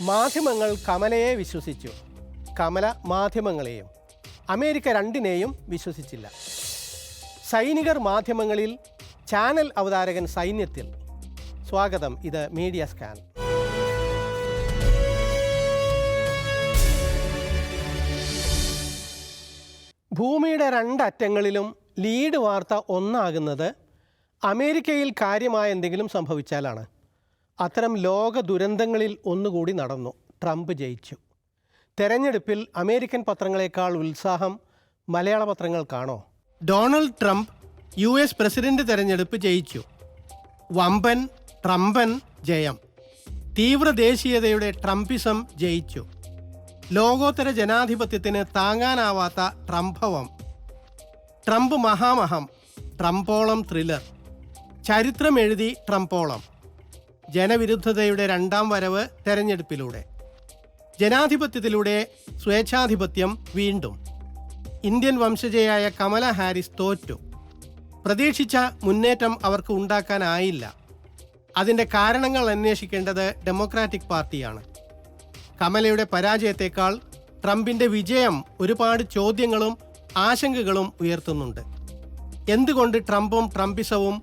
മാധ്യമങ്ങൾ കമലയെ വിശ്വസിച്ചു, കമല മാധ്യമങ്ങളെയും. അമേരിക്ക രണ്ടിനെയും വിശ്വസിച്ചില്ല. സൈനികർ മാധ്യമങ്ങളിൽ, ചാനൽ അവതാരകൻ സൈന്യത്തിൽ. സ്വാഗതം, ഇത് മീഡിയ സ്കാൻ. ഭൂമിയുടെ രണ്ടറ്റങ്ങളിലും ലീഡ് വാർത്ത ഒന്നാകുന്നത് അമേരിക്കയിൽ കാര്യമായ എന്തെങ്കിലും സംഭവിച്ചാലാണ്. അത്തരം ലോക ദുരന്തങ്ങളിൽ ഒന്നുകൂടി നടന്നു. ട്രംപ് ജയിച്ചു. തെരഞ്ഞെടുപ്പിൽ അമേരിക്കൻ പത്രങ്ങളെക്കാൾ ഉത്സാഹം മലയാള പത്രങ്ങൾക്കാണോ? ഡൊണാൾഡ് ട്രംപ് US പ്രസിഡന്റ് തെരഞ്ഞെടുപ്പ് ജയിച്ചു. വമ്പൻ ട്രംപൻ ജയം. തീവ്ര ദേശീയതയുടെ ട്രംപിസം ജയിച്ചു. ലോകോത്തര ജനാധിപത്യത്തിന് താങ്ങാനാവാത്ത ട്രംഭവം. Trump മഹാമഹം, ട്രംപോളം thriller. ചരിത്രം എഴുതി ട്രംപോളം. ജനവിരുദ്ധതയുടെ രണ്ടാം വരവ് തെരഞ്ഞെടുപ്പിലൂടെ. ജനാധിപത്യത്തിലൂടെ സ്വേച്ഛാധിപത്യം വീണ്ടും. ഇന്ത്യൻ വംശജയായ കമല ഹാരിസ് തോറ്റു. പ്രതീക്ഷിച്ച മുന്നേറ്റം അവർക്ക് ഉണ്ടാക്കാനായില്ല. അതിൻ്റെ കാരണങ്ങൾ അന്വേഷിക്കേണ്ടത് ഡെമോക്രാറ്റിക് പാർട്ടിയാണ്. കമലയുടെ പരാജയത്തേക്കാൾ ട്രംപിൻ്റെ വിജയം ഒരുപാട് ചോദ്യങ്ങളും ആശങ്കകളും ഉയർത്തുന്നുണ്ട്. എന്തുകൊണ്ട് ട്രംപും ട്രംപിസവും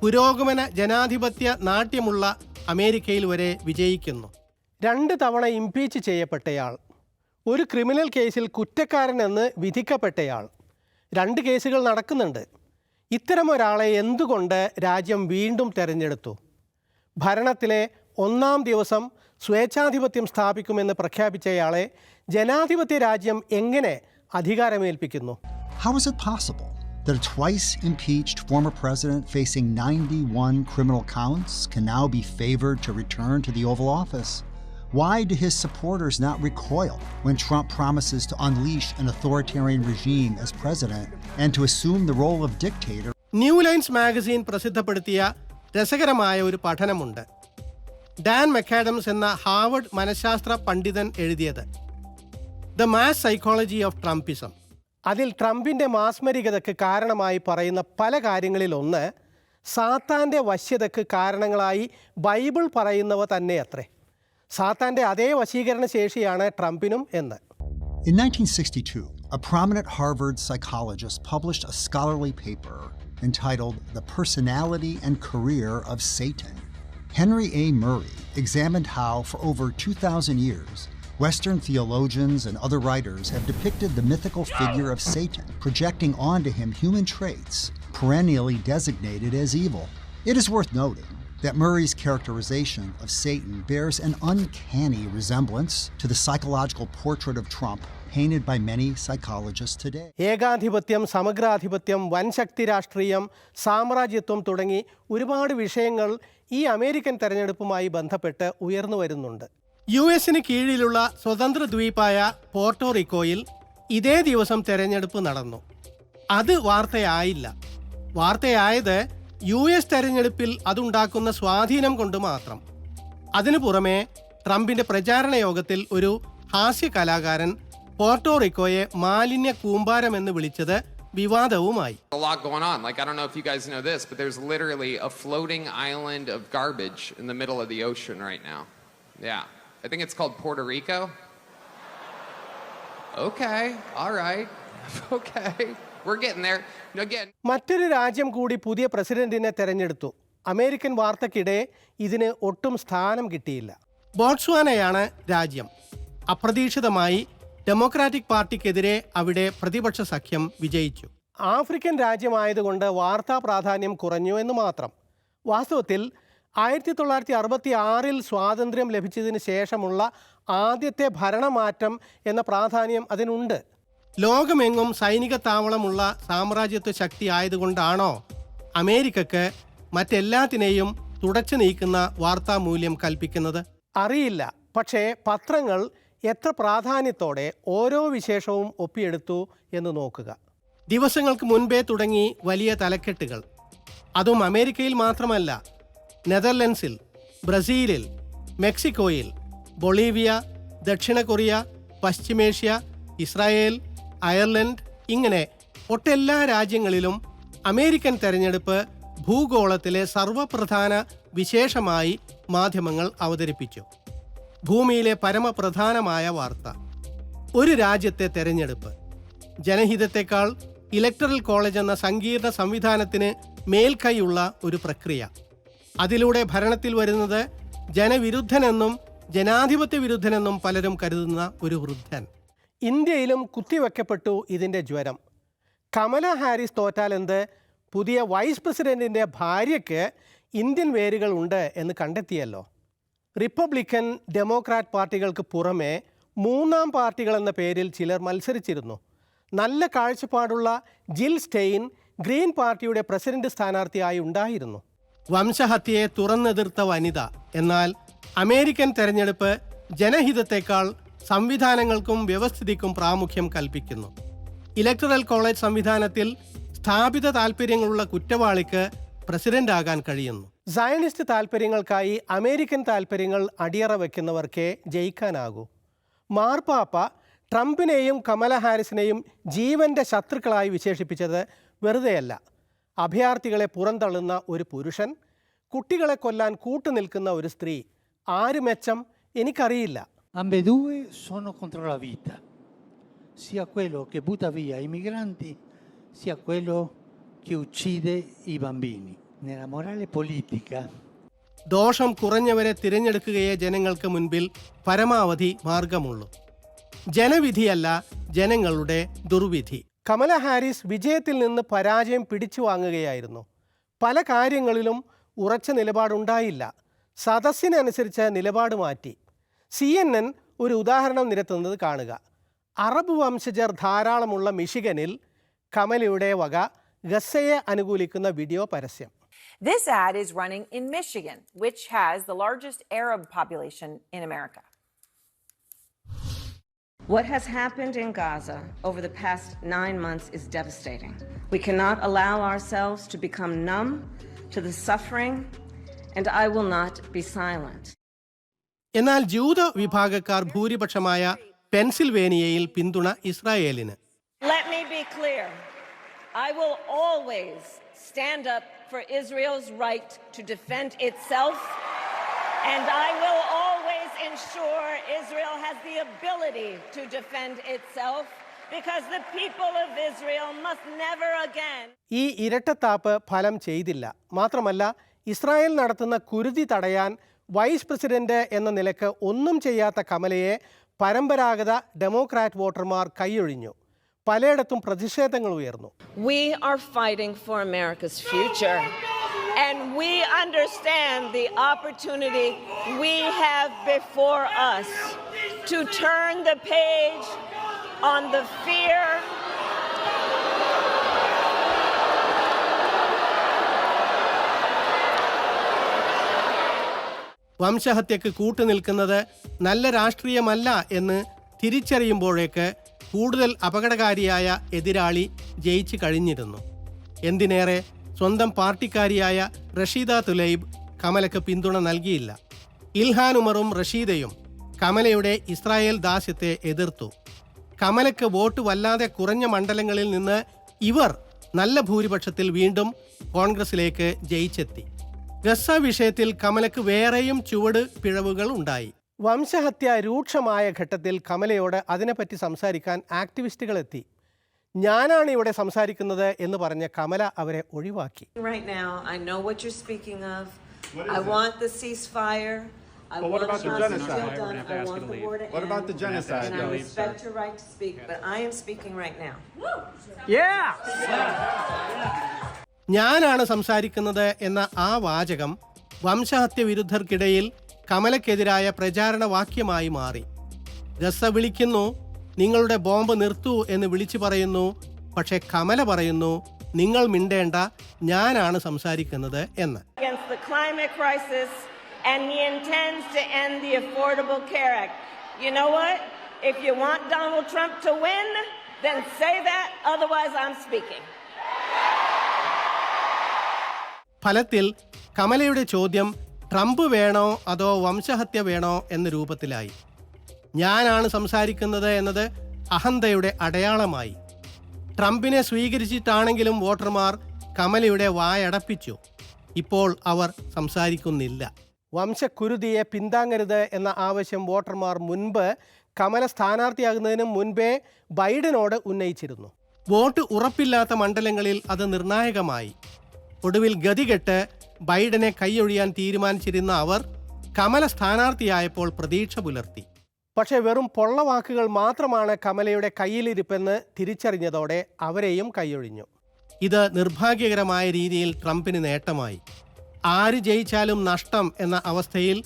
പുരോഗമന ജനാധിപത്യ നാട്യമുള്ള അമേരിക്കയിൽ വരെ വിജയിക്കുന്നു? 2 തവണ ഇംപീച്ച് ചെയ്യപ്പെട്ടയാൾ, ഒരു ക്രിമിനൽ കേസിൽ കുറ്റക്കാരനെന്ന് വിധിക്കപ്പെട്ടയാൾ. 2 കേസുകൾ നടക്കുന്നുണ്ട്. ഇത്തരമൊരാളെ എന്തുകൊണ്ട് രാജ്യം വീണ്ടും തെരഞ്ഞെടുത്തു? ഭരണത്തിലെ 1-ാം ദിവസം സ്വേച്ഛാധിപത്യം സ്ഥാപിക്കുമെന്ന് പ്രഖ്യാപിച്ചയാളെ ജനാധിപത്യ രാജ്യം എങ്ങനെ അധികാരമേൽപ്പിക്കുന്നു? How is it possible that a twice impeached former president facing 91 criminal counts can now be favored to return to the Oval Office? Why do his supporters not recoil when Trump promises to unleash an authoritarian regime as president and to assume the role of dictator? New Lines magazine പ്രസിദ്ധപ്പെടുത്തിയ രസകരമായ ഒരു പഠനമുണ്ട്. Dan മെക്കാഡംസ് എന്ന Harvard മനഃശാസ്ത്ര പണ്ഡിതൻ എഴുതിയത് the mass psychology of Trumpism. അതിൽ ട്രംപിൻ്റെ മാസ്മരികതയ്ക്ക് കാരണമായി പറയുന്ന പല കാര്യങ്ങളിലൊന്ന് സാത്താൻ്റെ വശ്യതയ്ക്ക് കാരണങ്ങളായി ബൈബിൾ പറയുന്നവ തന്നെയത്രേ. സാത്താൻ്റെ അതേ വശീകരണ ശേഷിയാണ് ട്രംപിനും എന്ന്. In 1962, a prominent Harvard psychologist published a scholarly paper entitled The Personality and Career of Satan. Henry A. Murray examined how, for over 2,000 years, Western theologians and other writers have depicted the mythical figure of Satan, projecting onto him human traits perennially designated as evil. It is worth noting that Murray's characterization of Satan bears an uncanny resemblance to the psychological portrait of Trump painted by many psychologists today. ഏകാധിപത്യം, സമഗ്രാധിപത്യം, വൻശക്തി രാഷ്ട്രീയം, സാമ്രാജ്യത്വം തുടങ്ങി ഒരുപാട് വിഷയങ്ങൾ ഈ American തെരഞ്ഞെടുപ്പുമായി ബന്ധപ്പെട്ട് ഉയർന്നു വരുന്നുണ്ട്. US-ന് കീഴിലുള്ള സ്വതന്ത്ര ദ്വീപായ പോർട്ടോറിക്കോയിൽ ഇതേ ദിവസം തെരഞ്ഞെടുപ്പ് നടന്നു. അത് വാർത്തയായില്ല. വാർത്തയായത് US തെരഞ്ഞെടുപ്പിൽ അതുണ്ടാക്കുന്ന സ്വാധീനം കൊണ്ട് മാത്രം. അതിനു പുറമെ ട്രംപിൻ്റെ പ്രചാരണ യോഗത്തിൽ ഒരു ഹാസ്യ കലാകാരൻ പോർട്ടോറിക്കോയെ മാലിന്യ കൂമ്പാരം എന്ന് വിളിച്ചത് വിവാദവുമായി. A lot going on. Like, I don't know if you guys know this, but there's literally a floating island of garbage in the middle of the ocean right now. Yeah. I think it's called Puerto Rico. Okay. All right. Okay. We're getting there. Again. മറ്റൊരു രാജ്യം കൂടി പുതിയ പ്രസിഡന്റിനെ തെരഞ്ഞെടുത്തു. American വാർത്തയ്ക്കിടെ ഇതിന് ഒട്ടും സ്ഥാനം കിട്ടിയില്ല. ബോട്സ്വാനയാണ് രാജ്യം. അപ്രതീക്ഷിതമായി ഡെമോക്രാറ്റിക് പാർട്ടിക്കെതിരെ അവിടെ പ്രതിപക്ഷ സഖ്യം വിജയിച്ചു. ആഫ്രിക്കൻ രാജ്യമായതുകൊണ്ട് വാർത്താ പ്രാധാന്യം കുറഞ്ഞു എന്ന് മാത്രം. വാസ്തവത്തിൽ 1966 സ്വാതന്ത്ര്യം ലഭിച്ചതിന് ശേഷമുള്ള ആദ്യത്തെ ഭരണമാറ്റം എന്ന പ്രാധാന്യം അതിനുണ്ട്. ലോകമെങ്ങും സൈനിക താവളമുള്ള സാമ്രാജ്യത്വ ശക്തി ആയതുകൊണ്ടാണോ അമേരിക്കക്ക് മറ്റെല്ലാത്തിനെയും തുടച്ചു നീക്കുന്ന വാർത്താമൂല്യം കൽപ്പിക്കുന്നത്? അറിയില്ല. പക്ഷേ പത്രങ്ങൾ എത്ര പ്രാധാന്യത്തോടെ ഓരോ വിശേഷവും ഒപ്പിയെടുത്തു എന്ന് നോക്കുക. ദിവസങ്ങൾക്ക് മുൻപേ തുടങ്ങി വലിയ തലക്കെട്ടുകൾ. അതും അമേരിക്കയിൽ മാത്രമല്ല, നെതർലൻഡ്സിൽ, ബ്രസീലിൽ, മെക്സിക്കോയിൽ, ബൊളീവിയ, ദക്ഷിണ കൊറിയ, പശ്ചിമേഷ്യ, ഇസ്രായേൽ, അയർലൻഡ്, ഇങ്ങനെ ഒട്ടെല്ലാ രാജ്യങ്ങളിലും അമേരിക്കൻ തെരഞ്ഞെടുപ്പ് ഭൂഗോളത്തിലെ സർവപ്രധാന വിശേഷമായി മാധ്യമങ്ങൾ അവതരിപ്പിച്ചു. ഭൂമിയിലെ പരമപ്രധാനമായ വാർത്ത. ഒരു രാജ്യത്തെ തെരഞ്ഞെടുപ്പ്. ജനഹിതത്തെക്കാൾ ഇലക്ടറൽ കോളേജ് എന്ന സങ്കീർണ സംവിധാനത്തിന് മേൽക്കൈയുള്ള ഒരു പ്രക്രിയ. അതിലൂടെ ഭരണത്തിൽ വരുന്നത് ജനവിരുദ്ധനെന്നും ജനാധിപത്യ വിരുദ്ധനെന്നും പലരും കരുതുന്ന ഒരു വൃദ്ധൻ. ഇന്ത്യയിലും കുത്തിവെക്കപ്പെട്ടു ഇതിൻ്റെ ജ്വരം. കമല ഹാരിസ് തോറ്റാലെന്ത്, പുതിയ വൈസ് പ്രസിഡന്റിൻ്റെ ഭാര്യയ്ക്ക് ഇന്ത്യൻ വേരുകൾ ഉണ്ട് എന്ന് കണ്ടെത്തിയല്ലോ. റിപ്പബ്ലിക്കൻ, ഡെമോക്രാറ്റ് പാർട്ടികൾക്ക് പുറമെ മൂന്നാം പാർട്ടികൾ എന്ന പേരിൽ ചിലർ മത്സരിച്ചിരുന്നു. നല്ല കാഴ്ചപ്പാടുള്ള ജിൽ സ്റ്റെയിൻ ഗ്രീൻ പാർട്ടിയുടെ പ്രസിഡന്റ് സ്ഥാനാർത്ഥിയായി ഉണ്ടായിരുന്നു. വംശഹത്യയെ തുറന്നെതിർത്ത വനിത. എന്നാൽ അമേരിക്കൻ തെരഞ്ഞെടുപ്പ് ജനഹിതത്തെക്കാൾ സംവിധാനങ്ങൾക്കും വ്യവസ്ഥിതിക്കും പ്രാമുഖ്യം കൽപ്പിക്കുന്നു. ഇലക്ടറൽ കോളേജ് സംവിധാനത്തിൽ സ്ഥാപിത താൽപ്പര്യങ്ങളുള്ള കുറ്റവാളിക്ക് പ്രസിഡന്റ് ആകാൻ കഴിയുന്നു. സയനിസ്റ്റ് താൽപ്പര്യങ്ങൾക്കായി അമേരിക്കൻ താൽപ്പര്യങ്ങൾ അടിയറ വയ്ക്കുന്നവർക്കേ ജയിക്കാനാകൂ. മാർപ്പാപ്പ ട്രംപിനെയും കമല ഹാരിസിനെയും ജീവന്റെ ശത്രുക്കളായി വിശേഷിപ്പിച്ചത് വെറുതെയല്ല. അഭയാർത്ഥികളെ പുറന്തള്ളുന്ന ഒരു പുരുഷൻ, കുട്ടികളെ കൊല്ലാൻ കൂട്ടുനിൽക്കുന്ന ഒരു സ്ത്രീ, ആര് മെച്ചം എനിക്കറിയില്ല. Ambedue sono contro la vita, sia quello che butta via i migranti, sia quello che uccide i bambini. Nella morale politica, ദോഷം കുറഞ്ഞവരെ തിരഞ്ഞെടുക്കുകയേ ജനങ്ങൾക്ക് മുൻപിൽ പരമാവധി മാർഗമുള്ളൂ. ജനവിധിയല്ല ജനങ്ങളുടെ ദുർവിധി. കമല ഹാരിസ് വിജയത്തിൽ നിന്ന് പരാജയം പിടിച്ചു വാങ്ങുകയായിരുന്നു. പല കാര്യങ്ങളിലും ഉറച്ച നിലപാടുണ്ടായില്ല. സദസ്സിനനുസരിച്ച് നിലപാട് മാറ്റി. CNN ഒരു ഉദാഹരണം നിരത്തുന്നത് കാണുക. അറബ് വംശജർ ധാരാളമുള്ള മിഷിഗനിൽ കമലയുടെ വക ഗസയെ അനുകൂലിക്കുന്ന വീഡിയോ പരസ്യം. This ad is running in Michigan, which has the largest Arab population in America. What has happened in Gaza over the past 9 months is devastating. We cannot allow ourselves to become numb to the suffering, and I will not be silent. എന്നാൽ ജൂത വിഭാഗക്കാർ ഭൂരിപക്ഷമായ പെൻസിൽവേനിയയിൽ പിന്തുണ ഇസ്രായേലിന്. Let me be clear. I will always stand up for Israel's right to defend itself, and I will always ensure Israel has the ability to defend itself, because the people of Israel must never again. ഈ ഇരട്ടത്താപ്പ് ഫലം ചെയ്തില്ല. മാത്രമല്ല, Israel നടത്തുന്ന കുരുതി തടയാൻ vice president എന്ന നിലക്ക് ഒന്നും ചെയ്യാത്ത കമലയെ പരമ്പരാഗത ഡെമോക്രാറ്റ് വോട്ടർമാർ കൈയൊഴിഞ്ഞു. പലയിടത്തും പ്രതിഷേധങ്ങൾ ഉയർന്നു. We are fighting for America's future, and we understand the opportunity we have before us to turn the page on the fear വംശഹത്യക്ക് കൂട്ടുനിൽക്കുന്നത് നല്ല രാഷ്ട്രീയമല്ല എന്ന് തിരിച്ചറിയുമ്പോഴേക്ക് കൂടുതൽ അപകടകാരിയായ എതിരാളി ജയിച്ചു കഴിഞ്ഞിരുന്നു. എന്തിനേറെ, സ്വന്തം പാർട്ടിക്കാരിയായ റഷീദ തുലൈബ് കമലയ്ക്ക് പിന്തുണ നൽകിയില്ല. ഇൽഹാൻ ഉമറും റഷീദയും കമലയുടെ ഇസ്രായേൽ ദാസ്യത്തെ എതിർത്തു. കമലയ്ക്ക് വോട്ട് വല്ലാതെ കുറഞ്ഞ മണ്ഡലങ്ങളിൽ നിന്ന് ഇവർ നല്ല ഭൂരിപക്ഷത്തിൽ വീണ്ടും കോൺഗ്രസിലേക്ക് ജയിച്ചെത്തി. ഗസ വിഷയത്തിൽ കമലയ്ക്ക് വേറെയും ചുവട് പിഴവുകൾ ഉണ്ടായി. വംശഹത്യ രൂക്ഷമായ ഘട്ടത്തിൽ കമലയോട് അതിനെപ്പറ്റി സംസാരിക്കാൻ ആക്ടിവിസ്റ്റുകൾ എത്തി. ഞാനാണ് ഇവിടെ സംസാരിക്കുന്നത് എന്ന് പറഞ്ഞ കമല അവരെ ഒഴിവാക്കി. right now. I know what you're speaking of. I want the ceasefire. I But what want about the genocide? hostility done. I want the war to What end. about the genocide, And I though? respect your right to speak, but I am speaking right now. ഞാനാണ് സംസാരിക്കുന്നത് എന്ന ആ വാചകം വംശഹത്യ വിരുദ്ധർക്കിടയിൽ കമലയ്ക്കെതിരായ പ്രചാരണ വാക്യമായി മാറി. Gaza വിളിക്കുന്നു, നിങ്ങളുടെ ബോംബ് നിർത്തൂ എന്ന് വിളിച്ചു പറയുന്നു. പക്ഷേ കമല പറയുന്നു, നിങ്ങൾ മിണ്ടേണ്ട, ഞാനാണ് സംസാരിക്കുന്നത് എന്ന്. Against the climate crisis, and he intends to end the Affordable Care Act. You know what? If you want Donald Trump to win, then say that, otherwise I'm speaking. ഫലത്തിൽ കമലയുടെ ചോദ്യം ട്രംപ് വേണോ അതോ വംശഹത്യ വേണോ എന്ന രൂപത്തിലായി. ഞാനാണ് സംസാരിക്കുന്നത് എന്നത് അഹന്തയുടെ അടയാളമായി. ട്രംപിനെ സ്വീകരിച്ചിട്ടാണെങ്കിലും വോട്ടർമാർ കമലയുടെ വായടപ്പിച്ചു. ഇപ്പോൾ അവർ സംസാരിക്കുന്നില്ല. വംശക്കുരുതിയെ പിന്താങ്ങരുത് എന്ന ആവശ്യം വോട്ടർമാർ മുൻപ് കമല സ്ഥാനാർത്ഥിയാകുന്നതിന് മുൻപേ ബൈഡനോട് ഉന്നയിച്ചിരുന്നു. വോട്ട് ഉറപ്പില്ലാത്ത മണ്ഡലങ്ങളിൽ അത് നിർണായകമായി. ഒടുവിൽ ഗതികെട്ട് ബൈഡനെ കൈയൊഴിയാൻ തീരുമാനിച്ചിരുന്ന അവർ കമല സ്ഥാനാർത്ഥിയായപ്പോൾ പ്രതീക്ഷ പുലർത്തി. പക്ഷേ വെറും പൊള്ളവാക്കുകൾ മാത്രമാണ് കമലയുടെ കയ്യിലിരിപ്പെന്ന് തിരിച്ചറിഞ്ഞതോടെ അവരെയും കൈയൊഴിഞ്ഞു. ഇത് നിർഭാഗ്യകരമായ രീതിയിൽ ട്രംപിന് നേട്ടമായി. ആര് ജയിച്ചാലും നഷ്ടം എന്ന അവസ്ഥയിൽ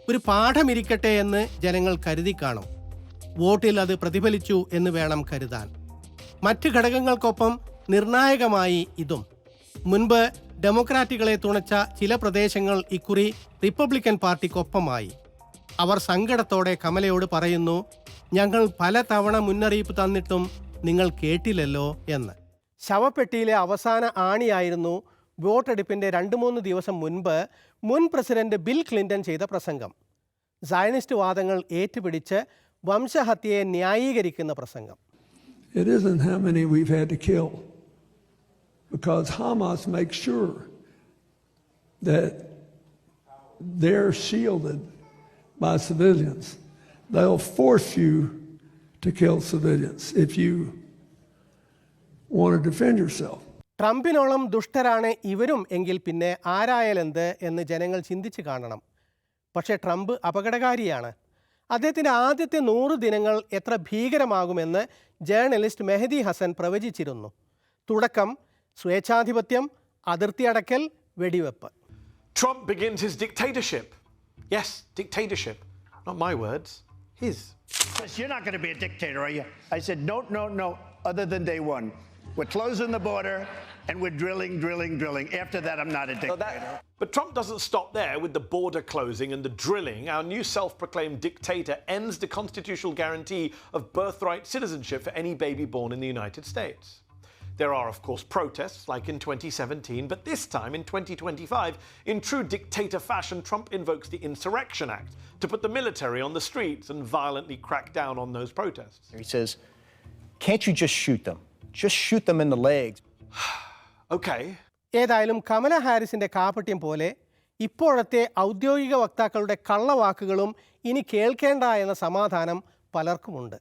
ഒരു പാഠമിരിക്കട്ടെ എന്ന് ജനങ്ങൾ കരുതി കാണും. വോട്ടിൽ അത് പ്രതിഫലിച്ചു എന്ന് വേണം കരുതാൻ. മറ്റ് ഘടകങ്ങൾക്കൊപ്പം നിർണായകമായി ഇതും. മുൻപ് ഡെമോക്രാറ്റുകളെ തുണച്ച ചില പ്രദേശങ്ങൾ ഇക്കുറി റിപ്പബ്ലിക്കൻ പാർട്ടിക്കൊപ്പമായി. അവർ സങ്കടത്തോടെ കമലയോട് പറയുന്നു, ഞങ്ങൾ പലതവണ മുന്നറിയിപ്പ് തന്നിട്ടും നിങ്ങൾ കേട്ടില്ലല്ലോ എന്ന്. ശവപ്പെട്ടിയിലെ അവസാന ആണിയായിരുന്നു വോട്ടെടുപ്പിൻ്റെ 2-3 ദിവസം മുൻപ് മുൻ പ്രസിഡന്റ് ബിൽ ക്ലിന്റൺ ചെയ്ത പ്രസംഗം. സയനിസ്റ്റ് വാദങ്ങൾ ഏറ്റുപിടിച്ച് വംശഹത്യയെ ന്യായീകരിക്കുന്ന പ്രസംഗം. It isn't how many we've had to kill, because Hamas makes sure that they're shielded by civilians. They'll force you to kill civilians if you want to defend yourself. ട്രംപിനോളം ദുഷ്ടരാണ് ഇവരും എങ്കിൽ പിന്നെ ആരായാലെന്ത് എന്ന് ജനങ്ങൾ ചിന്തിച്ച് കാണണം. പക്ഷേ ട്രംപ് അപകടകാരിയാണ്. അദ്ദേഹത്തിൻ്റെ ആദ്യത്തെ 100 ദിനങ്ങൾ എത്ര ഭീകരമാകുമെന്ന് ജേർണലിസ്റ്റ് മെഹദി ഹസൻ പ്രവചിച്ചിരുന്നു. തുടക്കം സ്വേച്ഛാധിപത്യം, അതിർത്തി അടക്കൽ, വെടിവെപ്പ്. Trump begins his dictatorship. Yes, dictatorship. Not my words, his. You're not going to be a dictator, are you? I said no, other than day one. We're closing the border and we're drilling. After that, I'm not a dictator. But Trump doesn't stop there with the border closing and the drilling. Our new self-proclaimed dictator ends the constitutional guarantee of birthright citizenship for any baby born in the United States. There are, of course, protests like in 2017, but this time in 2025, in true dictator fashion, Trump invokes the Insurrection Act to put the military on the streets and violently crack down on those protests. He says, can't you just shoot them? Just shoot them in the legs. Okay. ഏതായാലും കമല ഹാരിസിൻ്റെ കാപട്യം പോലെ ഇപ്പോഴത്തെ ഔദ്യോഗിക വക്താക്കളുടെ കള്ളവാക്കുകളും ഇനി കേൾക്കേണ്ട എന്ന സമാധാനം പലർക്കുമുണ്ട്.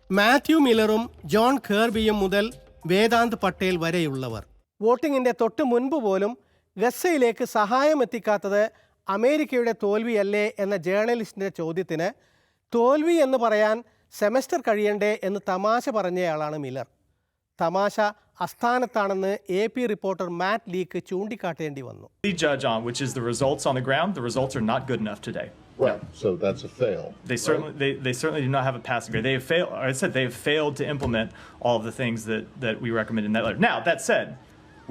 Mathew മില്ലറും John കേർബിയും മുതൽ വേദാന്ത് പട്ടേൽ വരെയുള്ളവർ. വോട്ടിങ്ങിൻ്റെ തൊട്ട് മുൻപ് പോലും ഗസയിലേക്ക് സഹായം എത്തിക്കാത്തത് അമേരിക്കയുടെ തോൽവിയല്ലേ എന്ന ജേർണലിസ്റ്റിൻ്റെ ചോദ്യത്തിന് തോൽവി എന്ന് പറയാൻ സെമസ്റ്റർ കഴിയണ്ടേ എന്ന് തമാശ പറഞ്ഞയാളാണ് മില്ലർ. തമാശ അസ്ഥാനത്താണെന്ന് AP റിപ്പോർട്ടർ മാറ്റ് ലീക്ക് ചൂണ്ടിക്കാട്ടേണ്ടി വന്നു. Judge on which is the results on the ground. The results are not good enough today. Right. So that's a fail. They certainly do not have a passing grade. They have failed. I said they have failed to implement all of the things that we recommend in that letter. Now that said,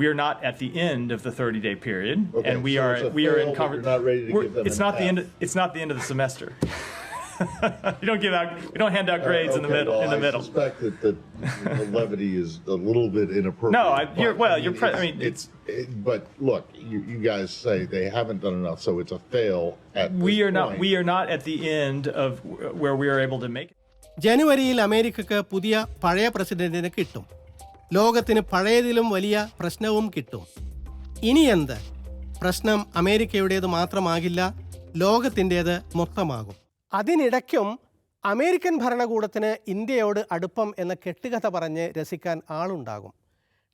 we are not at the end of the 30-day period, okay, and we are in cover. You're not ready to give them it's not the end. It's not the end of the semester. We don't hand out grades in the middle. I suspect that the levity is a little bit inappropriate. No, but look, you guys say they haven't done enough, so it's a fail at this point. We are not at the end of where we are able to make it. ജനുവരിയിൽ അമേരിക്കക്ക് പഴയ പ്രസിഡന്റിനെ കിട്ടും. ലോകത്തിന് പഴയതിലും വലിയ പ്രശ്നവും കിട്ടും. ഇനി എന്ത്? പ്രശ്നം അമേരിക്കയുടേത് മാത്രമാകില്ല, ലോകത്തിൻ്റേത് മൊത്തമാകും. അതിനിടയ്ക്കും അമേരിക്കൻ ഭരണകൂടത്തിന് ഇന്ത്യയോട് അടുപ്പം എന്ന കെട്ടുകഥ പറഞ്ഞ് രസിക്കാൻ ആളുണ്ടാകും.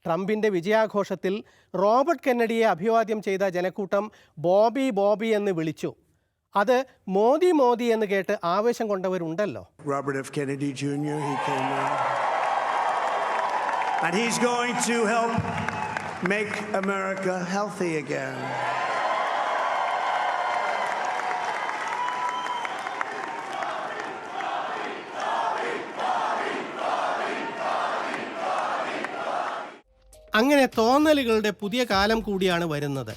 ട്രംപിൻ്റെ വിജയാഘോഷത്തിൽ റോബർട്ട് കെന്നഡിയെ അഭിവാദ്യം ചെയ്ത ജനക്കൂട്ടം ബോബി എന്ന് വിളിച്ചു. അത് മോദി എന്ന് കേട്ട് ആവേശം കൊണ്ടവരുണ്ടല്ലോ. Robert F. Kennedy Jr. he came in. And he's going to help make America healthy again. അങ്ങനെ തോന്നലുകളുടെ പുതിയ കാലം കൂടിയാണ് വരുന്നത്.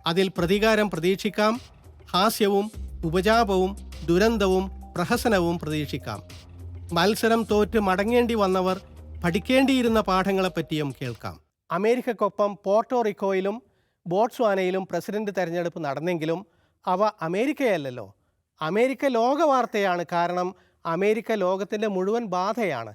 അതിൽ പ്രതികാരം പ്രതീക്ഷിക്കാം, ഹാസ്യവും ഉപജാപവും ദുരന്തവും പ്രഹസനവും പ്രതീക്ഷിക്കാം. മത്സരം തോറ്റ് മടങ്ങേണ്ടി വന്നവർ പഠിക്കേണ്ടിയിരുന്ന പാഠങ്ങളെപ്പറ്റിയും കേൾക്കാം. അമേരിക്കക്കൊപ്പം പോർട്ടോറിക്കോയിലും ബോട്സ്വാനയിലും പ്രസിഡന്റ് തെരഞ്ഞെടുപ്പ് നടന്നെങ്കിലും അവ അമേരിക്കയല്ലല്ലോ. അമേരിക്ക ലോകവാർത്തയാണ്. കാരണം അമേരിക്ക ലോകത്തിൻ്റെ മുഴുവൻ ബാധയാണ്.